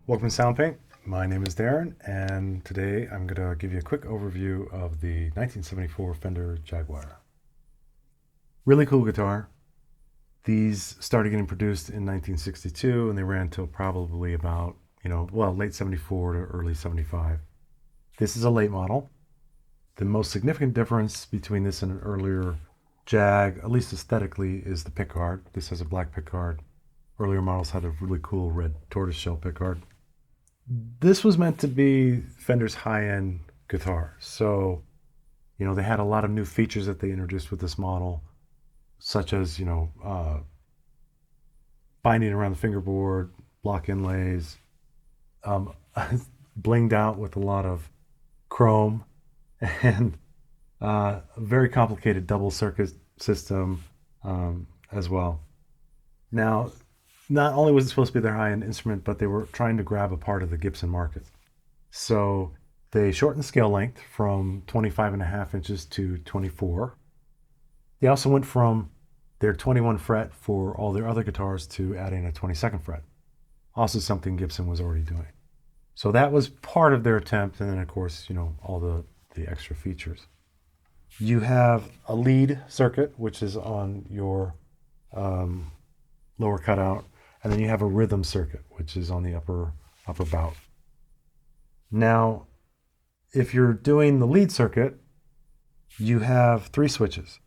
Welcome to Soundpaint. My name is Darren, and today I'm going to give you a quick overview of the 1974 Fender Jaguar. Really cool guitar. These started getting produced in 1962, and they ran until probably about, late 74 to early 75. This is a late model. The most significant difference between this and an earlier Jag, at least aesthetically, is the pickguard. This has a black pickguard. Earlier models had a really cool red tortoiseshell pickguard. This was meant to be Fender's high-end guitar. So, they had a lot of new features that they introduced with this model, such as, binding around the fingerboard, block inlays, blinged out with a lot of chrome, and a very complicated double circuit system as well. Now, not only was it supposed to be their high-end instrument, but they were trying to grab a part of the Gibson market. So they shortened scale length from 25.5 inches to 24. They also went from their 21 fret for all their other guitars to adding a 22nd fret. Also something Gibson was already doing. So that was part of their attempt, and then of course, all the extra features. You have a lead circuit, which is on your lower cutout. And then you have a rhythm circuit, which is on the upper bout. Now, if you're doing the lead circuit, you have 3 switches.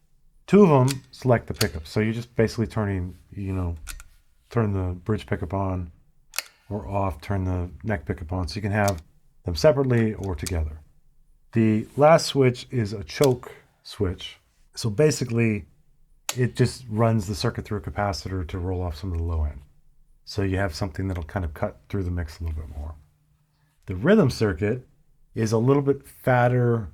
2 of them select the pickup. So you're just basically turn the bridge pickup on or off, turn the neck pickup on. So you can have them separately or together. The last switch is a choke switch. So basically, it just runs the circuit through a capacitor to roll off some of the low end. So you have something that'll kind of cut through the mix a little bit more. The rhythm circuit is a little bit fatter,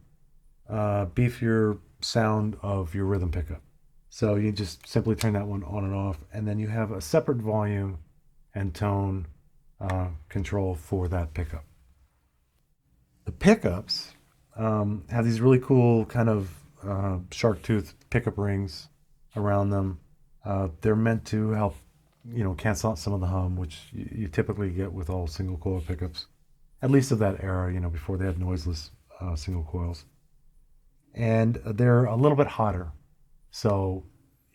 beefier sound of your rhythm pickup. So you just simply turn that one on and off, and then you have a separate volume and tone control for that pickup. The pickups have these really cool kind of shark tooth pickup rings around them. They're meant to help cancel out some of the hum, which you typically get with all single coil pickups, at least of that era, before they had noiseless single coils. And they're a little bit hotter. So,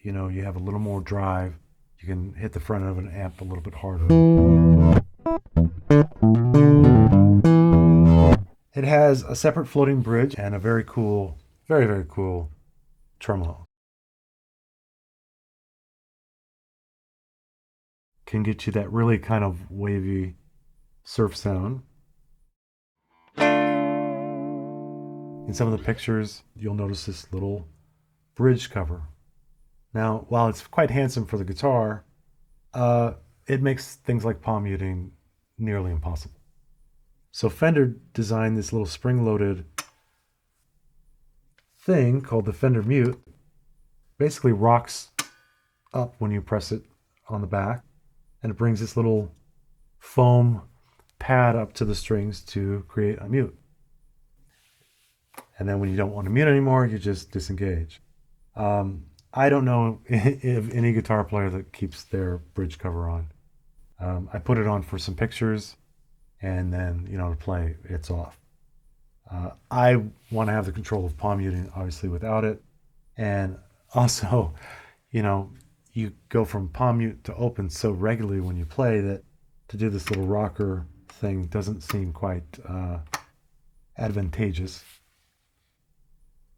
you have a little more drive. You can hit the front of an amp a little bit harder. It has a separate floating bridge and a very cool, very, very cool tremolo. Can get you that really kind of wavy surf sound. In some of the pictures, you'll notice this little bridge cover. Now, while it's quite handsome for the guitar, it makes things like palm muting nearly impossible. So Fender designed this little spring-loaded thing called the Fender Mute. Basically rocks up when you press it on the back. And it brings this little foam pad up to the strings to create a mute. And then when you don't want to mute anymore, you just disengage. I don't know if any guitar player that keeps their bridge cover on. I put it on for some pictures, and then, to play, it's off. I want to have the control of palm muting, obviously, without it. And also, you go from palm mute to open so regularly when you play that to do this little rocker thing doesn't seem quite advantageous.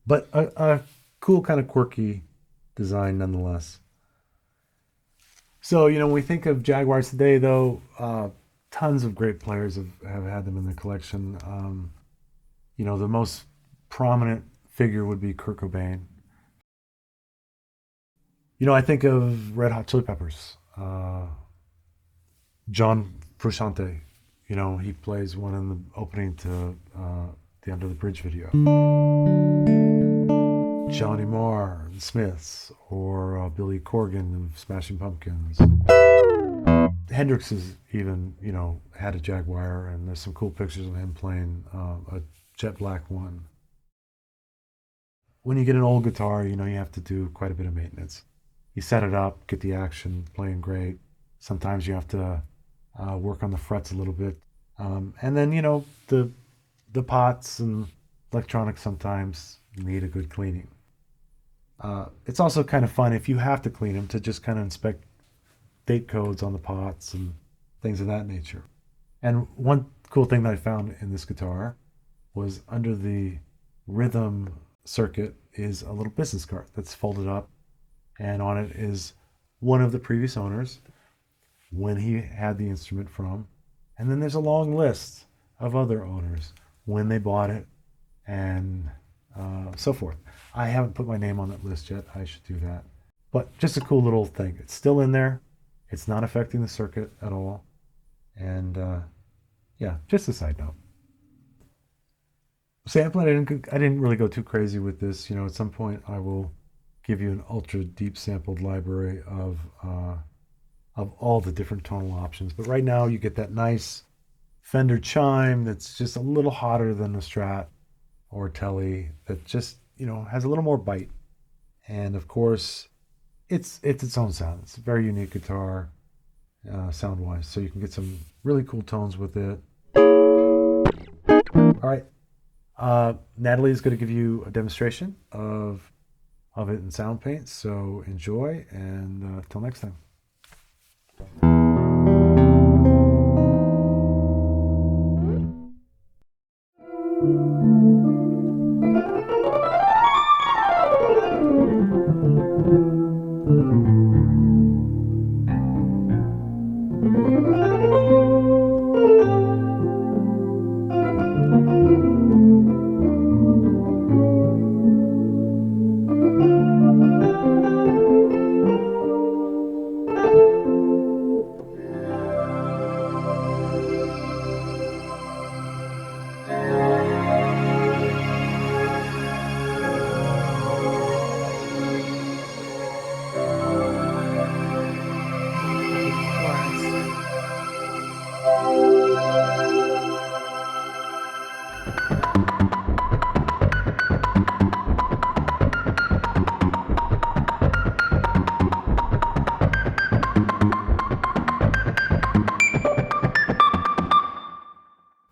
But a cool kind of quirky design nonetheless. So, when we think of Jaguars today, though, tons of great players have had them in the collection. The most prominent figure would be Kurt Cobain. I think of Red Hot Chili Peppers. John Frusciante, he plays one in the opening to the Under the Bridge video. Johnny Marr, the Smiths, or Billy Corgan of Smashing Pumpkins. Hendrix has even, had a Jaguar, and there's some cool pictures of him playing a jet black one. When you get an old guitar, you have to do quite a bit of maintenance. You set it up, get the action, playing great. Sometimes you have to work on the frets a little bit And then, the pots and electronics sometimes need a good cleaning. It's also kind of fun if you have to clean them to just kind of inspect date codes on the pots and things of that nature. And one cool thing that I found in this guitar was under the rhythm circuit is a little business card that's folded up, and on it is one of the previous owners, when he had the instrument from, and then there's a long list of other owners, when they bought it, and so forth. I haven't put my name on that list yet. I should do that. But just a cool little thing. It's still in there. It's not affecting the circuit at all. And yeah, just a side note. Sampling, I didn't really go too crazy with this. At some point I will give you an ultra deep sampled library of all the different tonal options. But right now you get that nice Fender chime that's just a little hotter than a Strat or Tele, that just, has a little more bite. And of course, it's its own sound. It's a very unique guitar, sound-wise. So you can get some really cool tones with it. All right. Natalie is going to give you a demonstration of it in Soundpaint. So enjoy, and till next time.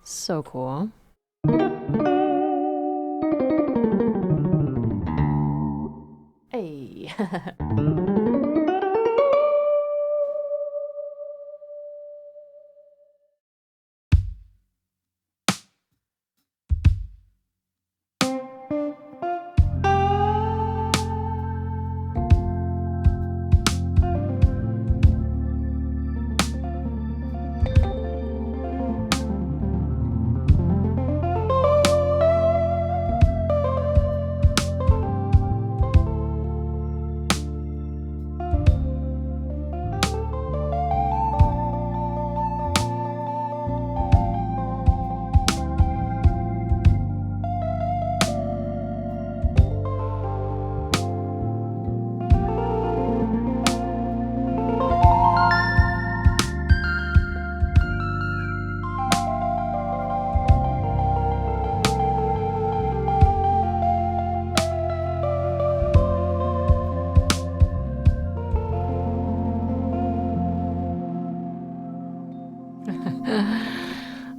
So cool. Hey.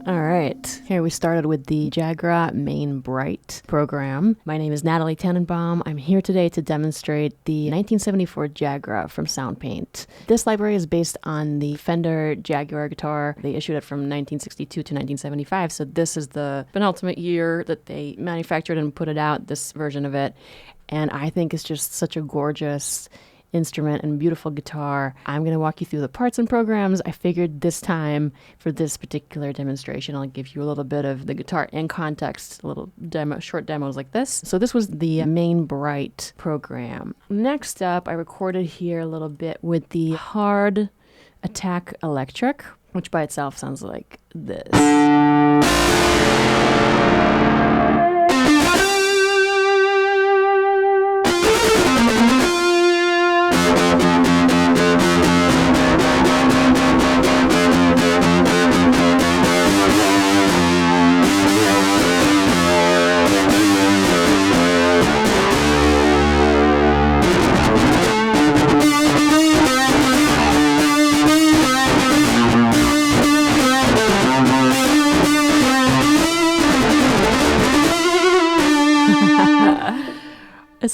All right, here we started with the Jagra Main Bright program. My name is Natalie Tannenbaum. I'm here today to demonstrate the 1974 Jagra from Soundpaint. This library is based on the Fender Jaguar guitar. They issued it from 1962 to 1975, so this is the penultimate year that they manufactured and put it out, this version of it. And I think it's just such a gorgeous instrument and beautiful guitar. I'm going to walk you through the parts and programs. I figured this time for this particular demonstration, I'll give you a little bit of the guitar in context, a little demo, short demos like this. So this was the Main Bright program. Next up, I recorded here a little bit with the Hard Attack Electric, which by itself sounds like this.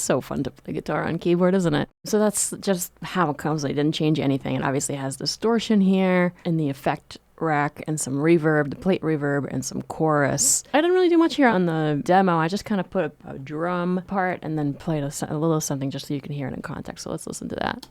so fun to play guitar on keyboard, isn't it? So that's just how it comes. I didn't change anything. It obviously has distortion here and the effect rack and some reverb, the plate reverb, and some chorus. I didn't really do much here on the demo. I just kind of put a drum part and then played a little something just so you can hear it in context. So let's listen to that.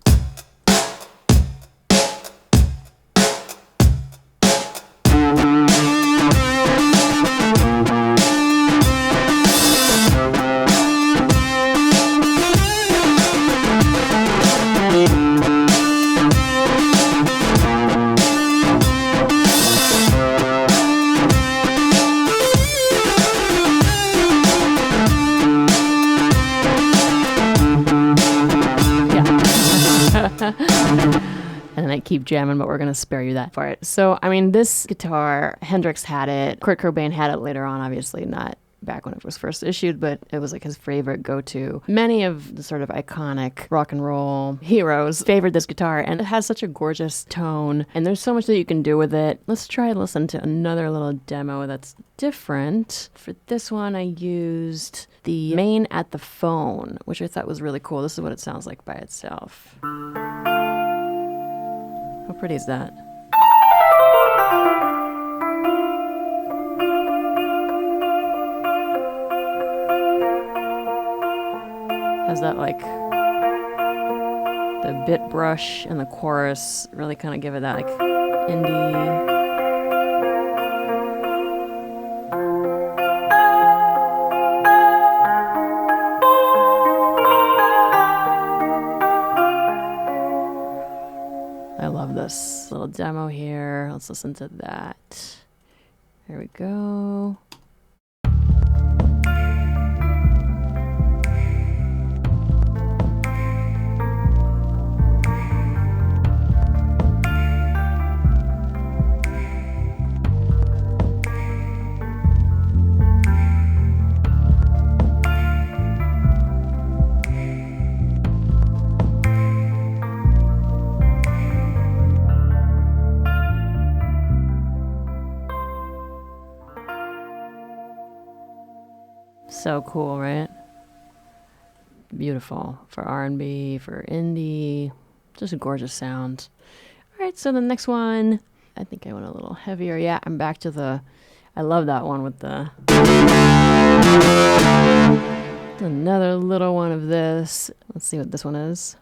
And then I keep jamming, but we're going to spare you that part. So, I mean, this guitar, Hendrix had it. Kurt Cobain had it later on, obviously not back when it was first issued, but it was like his favorite go-to. Many of the sort of iconic rock and roll heroes favored this guitar, and it has such a gorgeous tone, and there's so much that you can do with it. Let's try and listen to another little demo that's different. For this one, I used the main at the phone, which I thought was really cool. This is what it sounds like by itself. How pretty is that? Has that like the bit brush and the chorus really kind of give it that like indie. I love this little demo here. Let's listen to that. Here we go. So cool, right? Beautiful for R&B, for indie, just a gorgeous sound. All right, so the next one, I think I went a little heavier. Yeah, I'm back to I love that one with the, another little one of this. Let's see what this one is.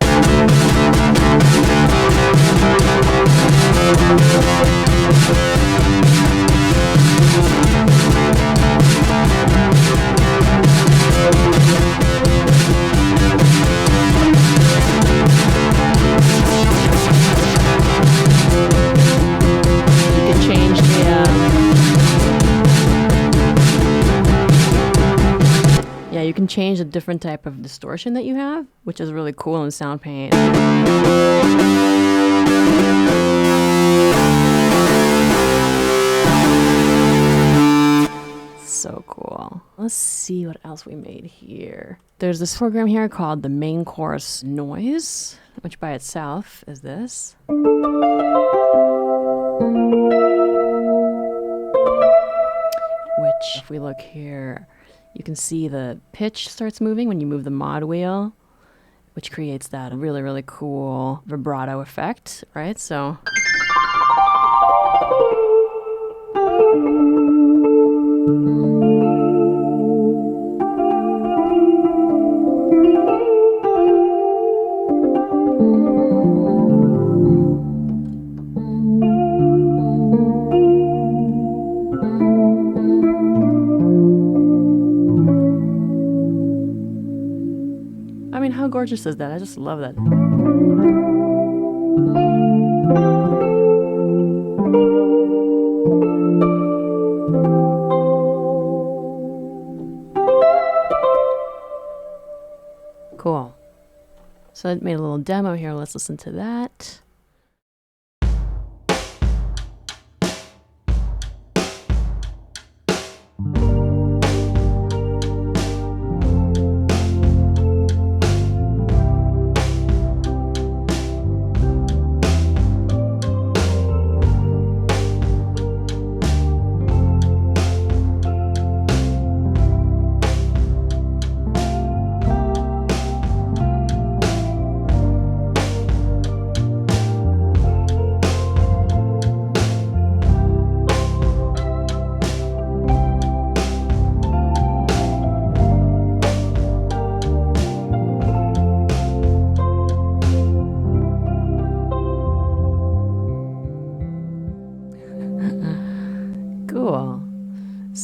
You can change you can change the different type of distortion that you have, which is really cool in Soundpaint. So cool. Let's see what else we made here. There's this program here called the Main Chorus Noise, which by itself is this. Which, if we look here, you can see the pitch starts moving when you move the mod wheel, which creates that really, really cool vibrato effect, right? So. I mean, how gorgeous is that? I just love that. Cool. So I made a little demo here. Let's listen to that.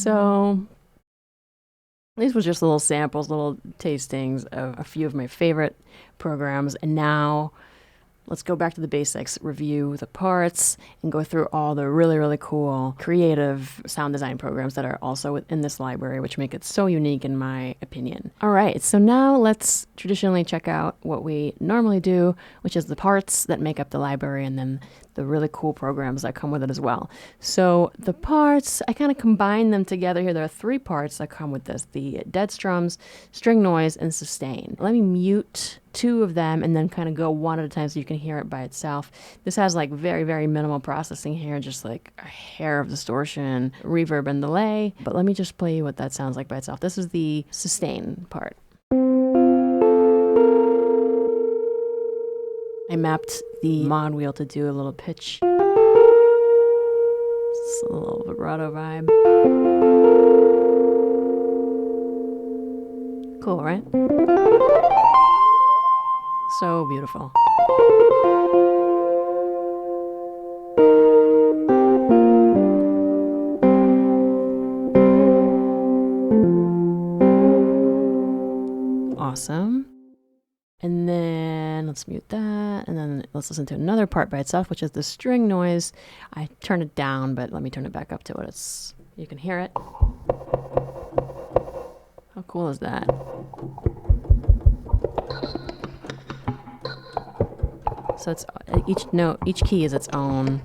So these were just little samples, little tastings of a few of my favorite programs. And now let's go back to the basics, review the parts, and go through all the really, really cool creative sound design programs that are also within this library, which make it so unique in my opinion. All right, so now let's traditionally check out what we normally do, which is the parts that make up the library and then the really cool programs that come with it as well. So the parts, I kind of combine them together here. There are 3 parts that come with this: the dead strums, string noise, and sustain. Let me mute 2 of them and then kind of go one at a time so you can hear it by itself. This has like very, very minimal processing here, just like a hair of distortion, reverb, and delay. But let me just play you what that sounds like by itself. This is the sustain part. I mapped the mod wheel to do a little pitch. It's a little vibrato vibe. Cool, right? So beautiful. Awesome. And then let's mute that. And then let's listen to another part by itself, which is the string noise. I turn it down, but let me turn it back up to what it's, you can hear it. How cool is that? So it's each note, each key is its own.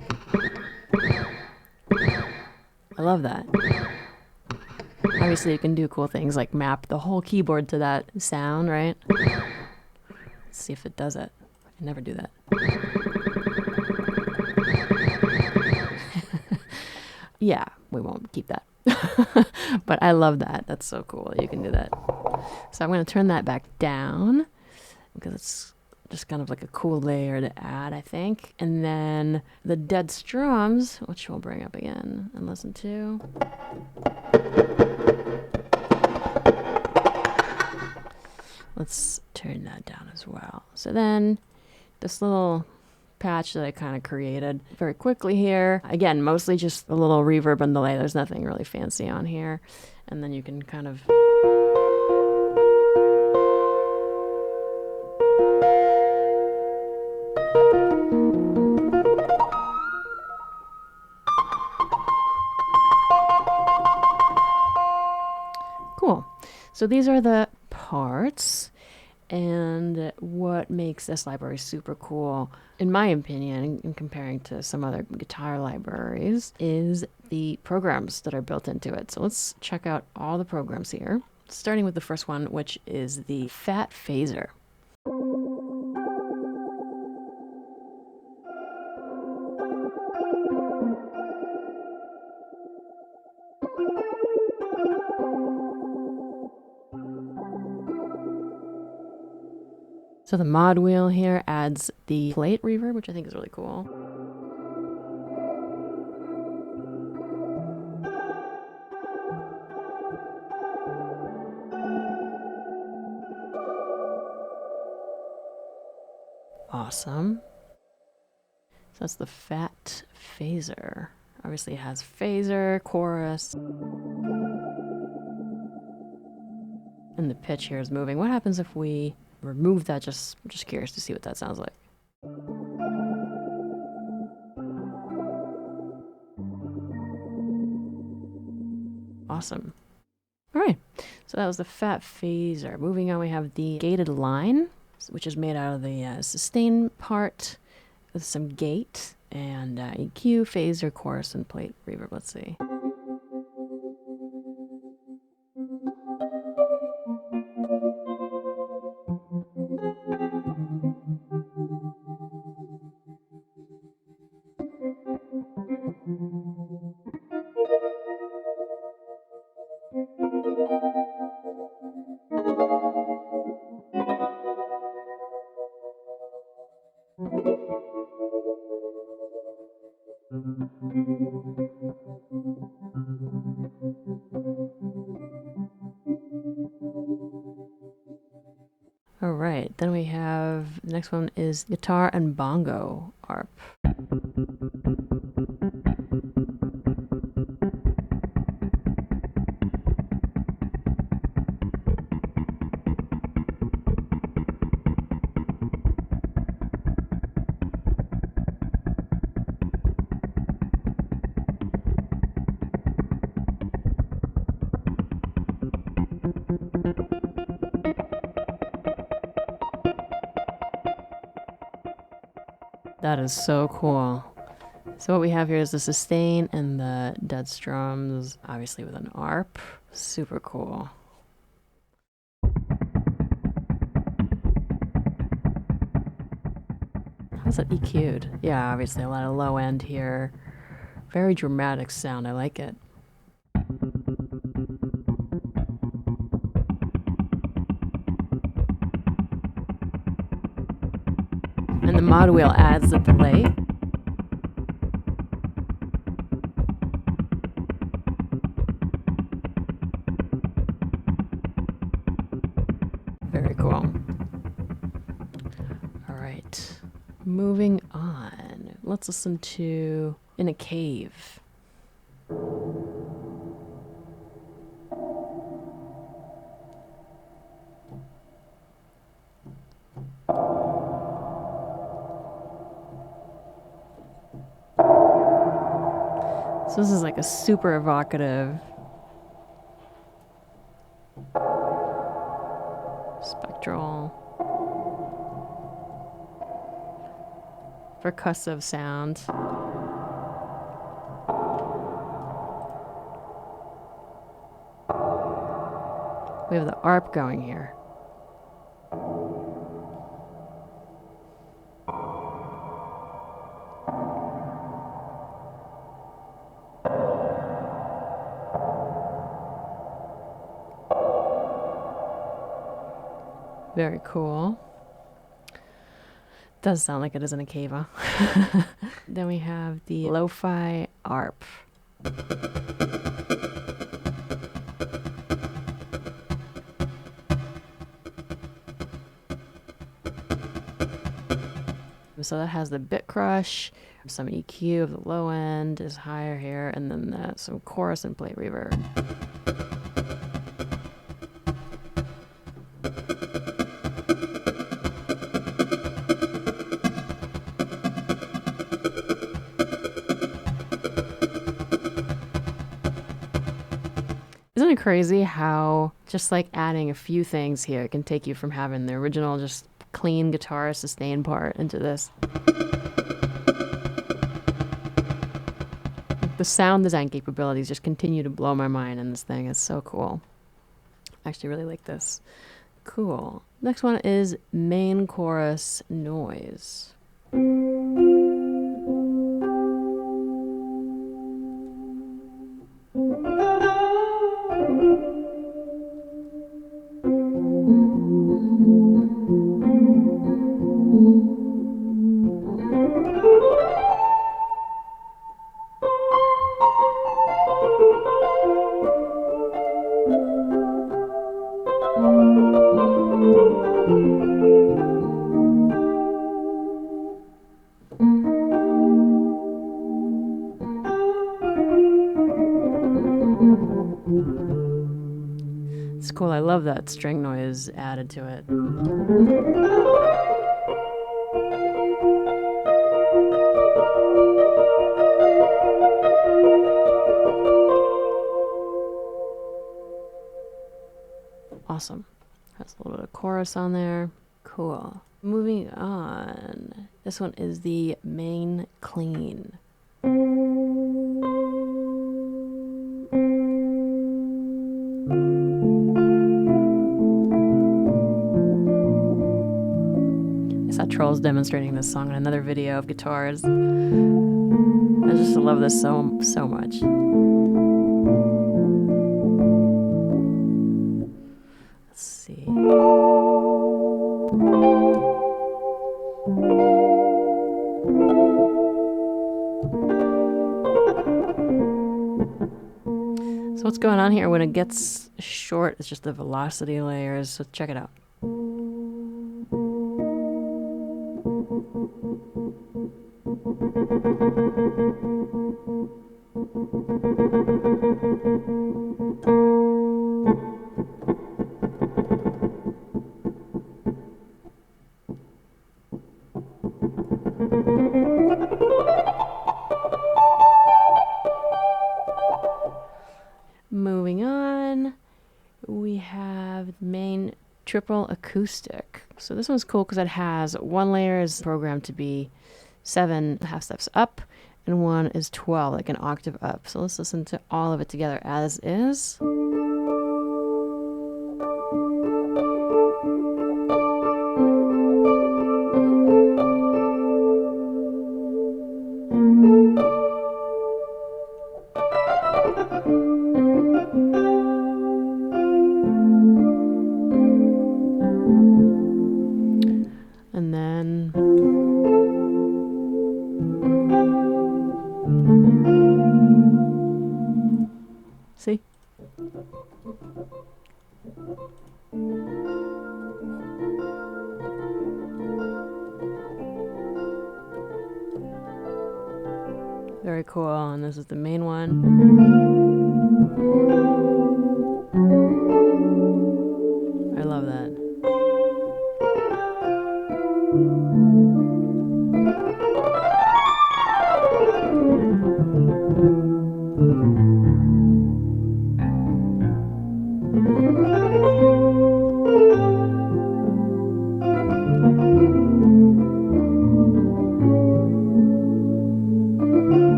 I love that. Obviously you can do cool things like map the whole keyboard to that sound, right? Let's see if it does it. I never do that. Yeah, we won't keep that. But I love that. That's so cool. You can do that. So I'm going to turn that back down because it's just kind of like a cool layer to add, I think. And then the dead strums, which we'll bring up again and listen to. Let's turn that down as well. So then this little patch that I kind of created very quickly here. Again, mostly just a little reverb and delay. There's nothing really fancy on here. And then you can kind of... Cool. So these are the parts. And what makes this library super cool, in my opinion, in comparing to some other guitar libraries, is the programs that are built into it. So let's check out all the programs here, starting with the first one, which is the Fat Phaser. So the mod wheel here adds the plate reverb, which I think is really cool. Awesome. So that's the Fat Phaser. Obviously it has phaser, chorus. And the pitch here is moving. What happens if we remove that? I'm just curious to see what that sounds like. Awesome. All right, so that was the Fat Phaser. Moving on, we have the gated line, which is made out of the sustain part with some gate and EQ, phaser, chorus, and plate reverb. Let's see. All right, then we have, the next one is guitar and bongo arp. That is so cool. So what we have here is the sustain and the dead strums, obviously with an arp. Super cool. How's that EQ'd? Yeah, obviously a lot of low end here. Very dramatic sound, I like it. And the mod wheel adds the delay. Very cool. All right. Moving on. Let's listen to In a Cave. So this is like a super evocative spectral percussive sound. We have the arp going here. Very cool. Does sound like it is in a cave, huh? Then we have the lo-fi arp. So that has the bit crush, some EQ of the low end is higher here, and then some chorus and plate reverb. Isn't it crazy how just like adding a few things here can take you from having the original just clean guitar sustain part into this? The sound design capabilities just continue to blow my mind in this thing. It's so cool. I actually really like this. Cool. Next one is main chorus noise. It's cool. I love that string noise added to it. Awesome. Has a little bit of chorus on there. Cool. Moving on. This one is the main clean. I saw Trolls demonstrating this song in another video of guitars. I just love this so much. Let's see. So what's going on here when it gets short? It's just the velocity layers. So check it out. Moving on, we have main Triple Acoustic. So this one's cool because it has one layer is programmed to be 7 half steps up, and 1 is 12, like an octave up. So let's listen to all of it together as is. And then see? Very cool. And this is the main one. I love that.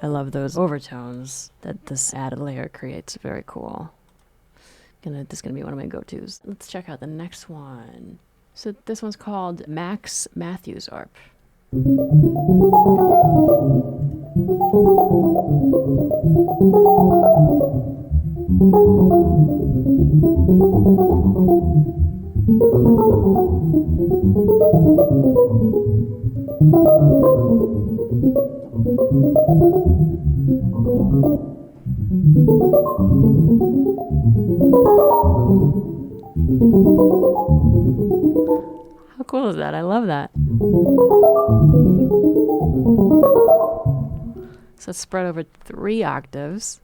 I love those overtones that this added layer creates. Very cool. This is gonna be one of my go-tos. Let's check out the next one. So this one's called Mathews Arp. How cool is that? I love that. So it's spread over 3 octaves.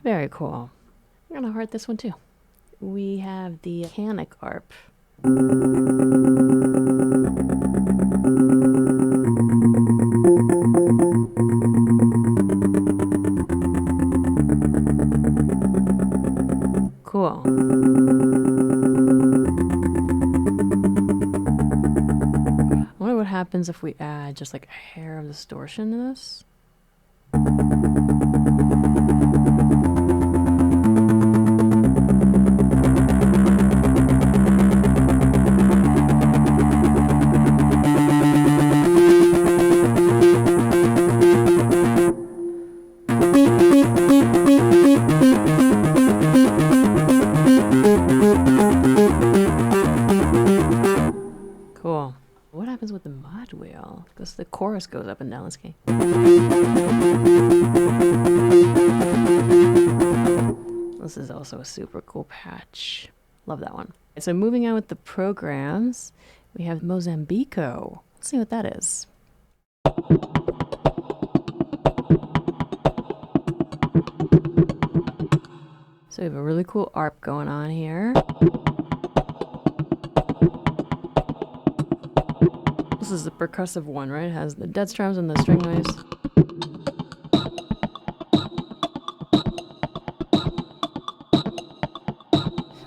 Very cool. I'm gonna heart this one too. We have the Mechanic Arp. Cool. I wonder what happens if we add just like a hair of distortion to this. Cool. What happens with the mod wheel? Because the chorus goes up and down. Let's see. This is also a super cool patch. Love that one. So moving on with the programs, we have Mozambico. Let's see what that is. So we have a really cool ARP going on here. This is the percussive one, right? It has the dead strums and the string noise.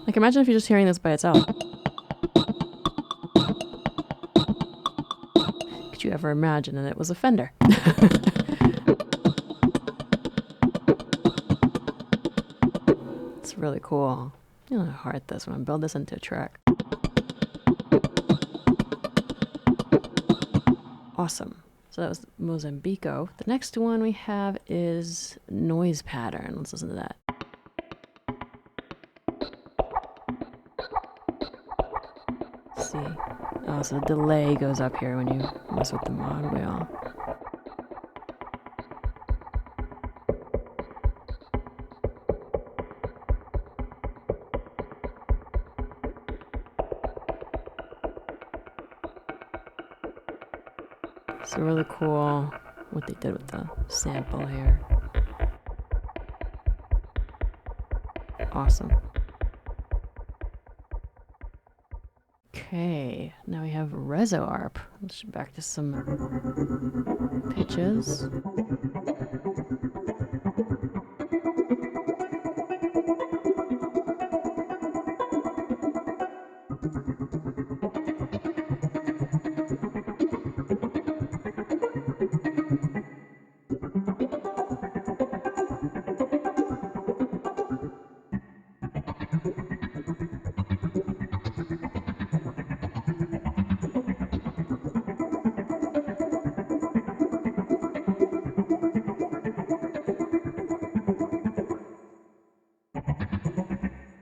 Like, imagine if you're just hearing this by itself. Could you ever imagine that it was a Fender? It's really cool. I'm gonna heart this one and build this into a track. Awesome. So that was Mozambico. The next one we have is Noise Pattern. Let's listen to that. Let's see. Oh, so the delay goes up here when you mess with the mod wheel. It's really cool what they did with the sample here. Awesome. Okay, now we have Reso Arp. Let's back to some pitches.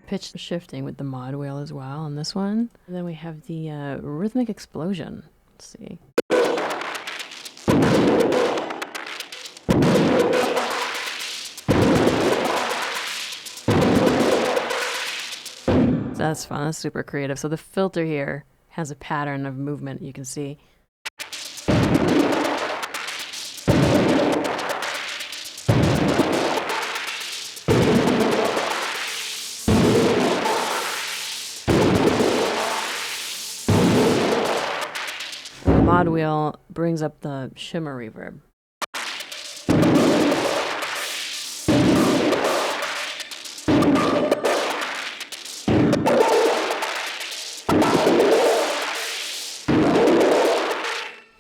Pitch shifting with the mod wheel as well on this one. And then we have the Rhythmic Explosion. Let's see. So that's fun. That's super creative. So the filter here has a pattern of movement you can see. Mod wheel brings up the shimmer reverb.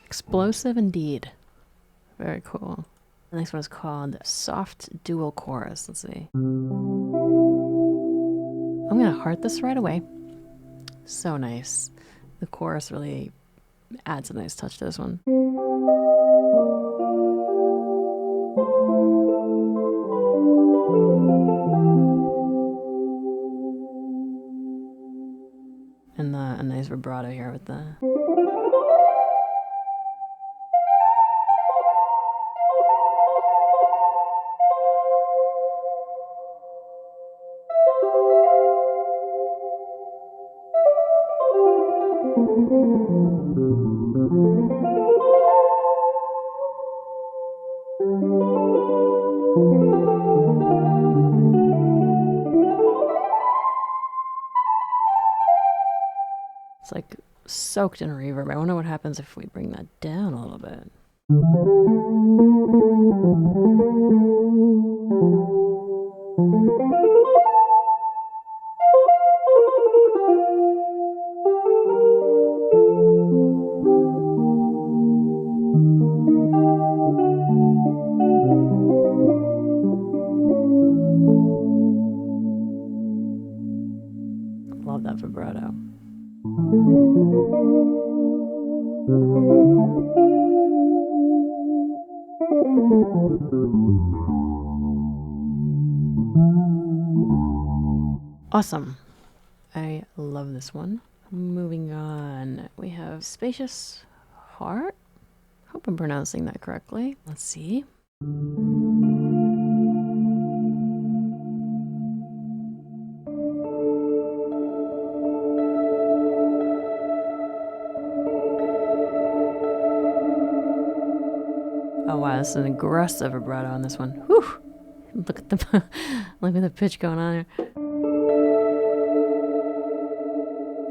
Explosive indeed. Very cool. The next one is called Soft Dual Chorus. Let's see. I'm going to heart this right away. So nice. The chorus really adds a nice touch to this one. And a nice vibrato here with the... It's like soaked in reverb. I wonder what happens if we bring that down a little bit. Love that vibrato. Awesome. I love this one. Moving on, we have Spacious Hearth. Hope I'm pronouncing that correctly. Let's see. Oh wow, this is an aggressive vibrato on this one. Whew! Look at the look at the pitch going on here.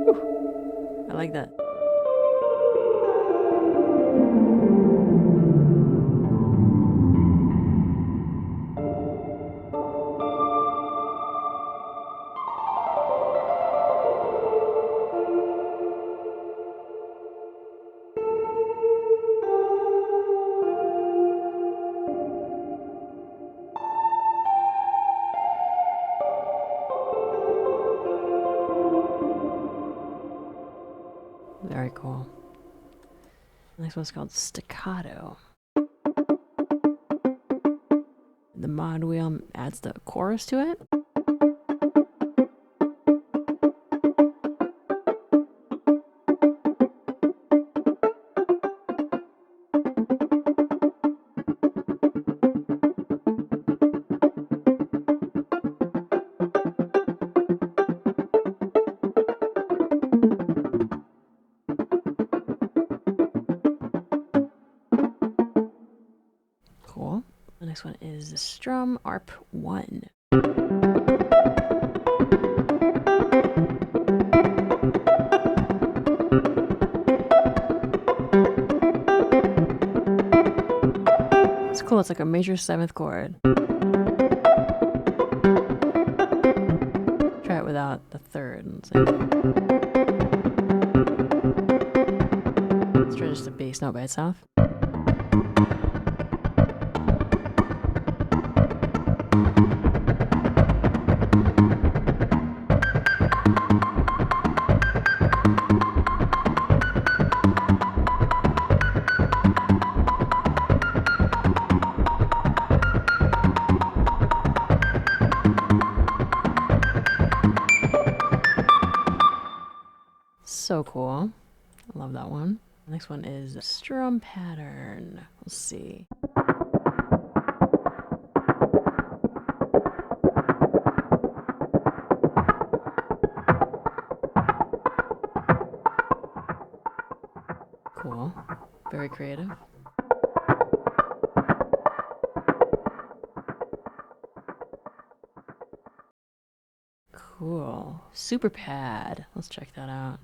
Whew. I like that. Very cool. The next one's called Staccato. The mod wheel adds the chorus to it. Cool. The next one is the Strum Arp 1. cool. It's like a major 7th chord. Try it without the 3rd. Let's try just a bass note by itself. So cool. I love that one. Next one is strum pattern. Let's see. Cool. Very creative. Cool. Super pad. Let's check that out.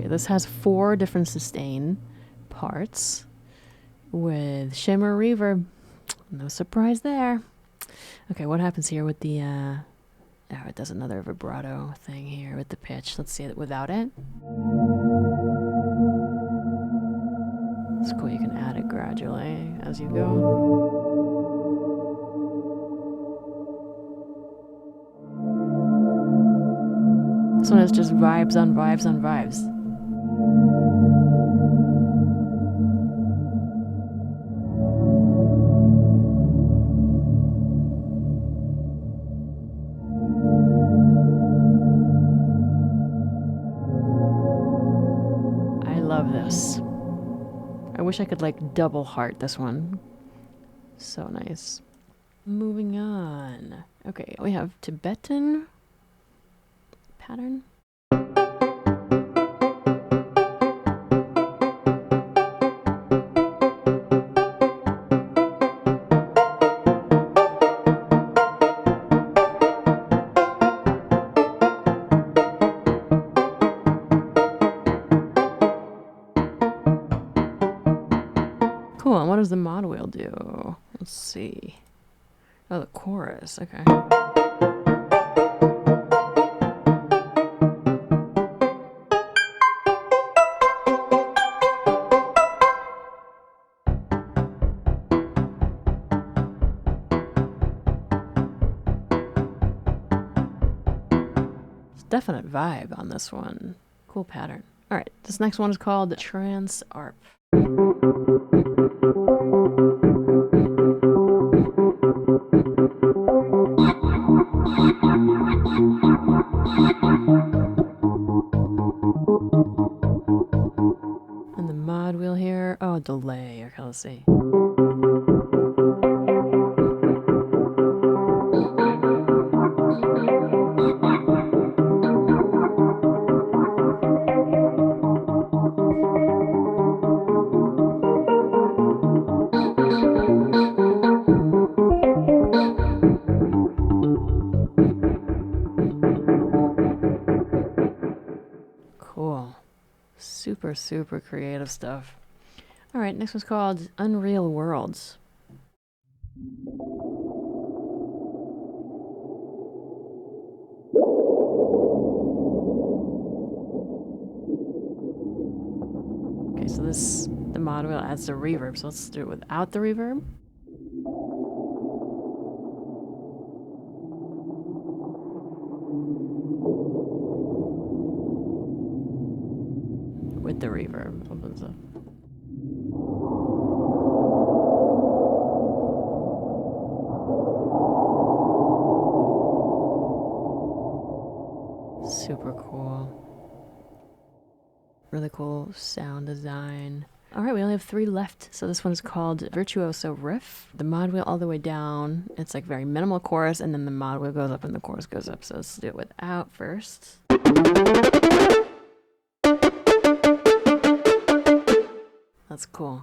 This has 4 different sustain parts with shimmer reverb. No surprise there. Okay, what happens here with the oh, it does another vibrato thing here with the pitch. Let's see it without it. It's cool, you can add it gradually as you go. This one is just vibes on vibes on vibes. I love this. I wish I could like double heart this one. So nice. Moving on. Okay, we have Tibetan pattern. Cool, and what does the mod wheel do? Let's see. Oh, the chorus, okay. Definite vibe on this one. Cool pattern. All right, this next one is called Trance Arp. And the mod wheel here. Oh, delay. Okay, let's see. Cool. Super, super creative stuff. All right, next one's called Unreal Worlds. Okay, so the mod wheel adds the reverb, so let's do it without the reverb. With the reverb opens up. Super cool. Really cool sound design. All right, we only have 3 left. So this one's called Virtuoso Riff. The mod wheel all the way down. It's like very minimal chorus, and then the mod wheel goes up and the chorus goes up. So let's do it without first. That's cool.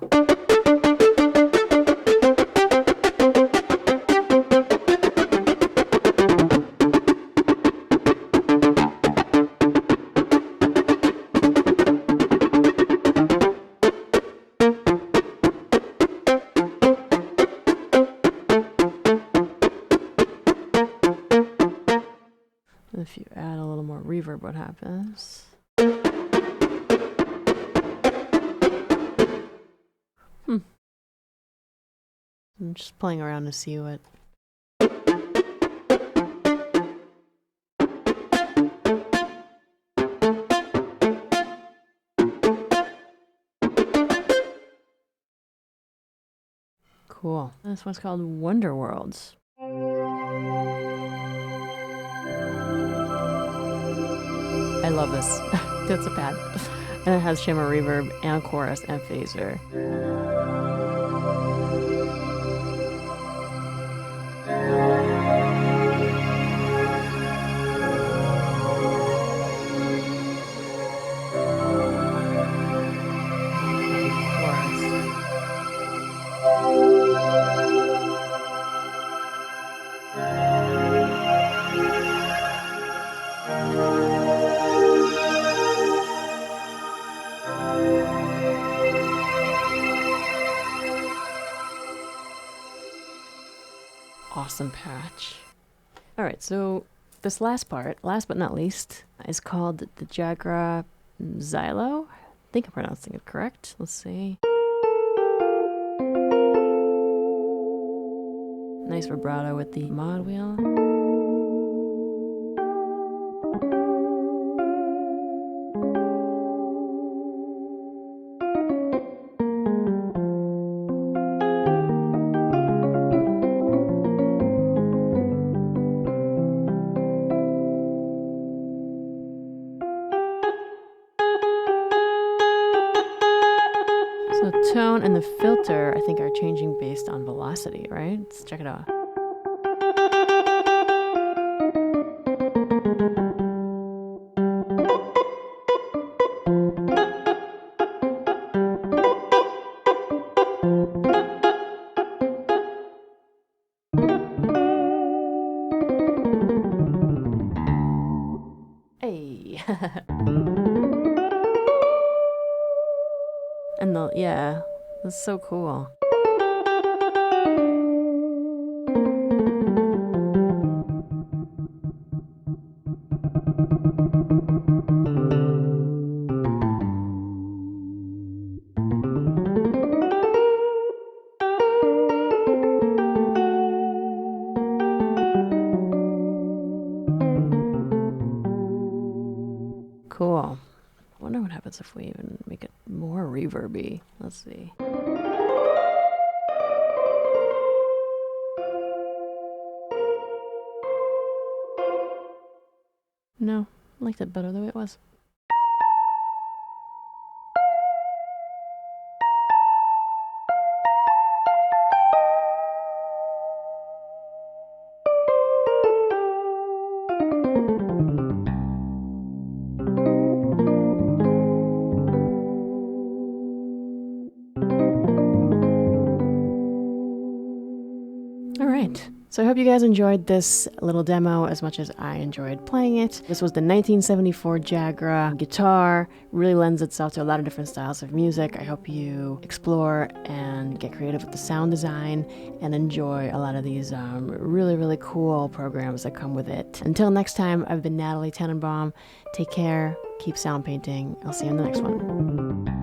If you add a little more reverb, what happens? I'm just playing around to see what... Cool. This one's called Wonder Worlds. I love this. That's a pad. And it has shimmer reverb and chorus and phaser. Awesome patch. All right, so this last part, last but not least, is called the Jagra Xilo. I think I'm pronouncing it correct. Let's see. Nice vibrato with the mod wheel. So tone and the filter, I think, are changing based on velocity, right? Let's check it out. Hey. And yeah, that's so cool. Cool. I wonder what happens if we even make it more reverby. Let's see. No, I liked it better the way it was. All right. So I hope you guys enjoyed this little demo as much as I enjoyed playing it. This was the 1974 Jagra guitar. Really lends itself to a lot of different styles of music. I hope you explore and get creative with the sound design and enjoy a lot of these really, really cool programs that come with it. Until next time, I've been Natalie Tenenbaum. Take care. Keep sound painting. I'll see you in the next one.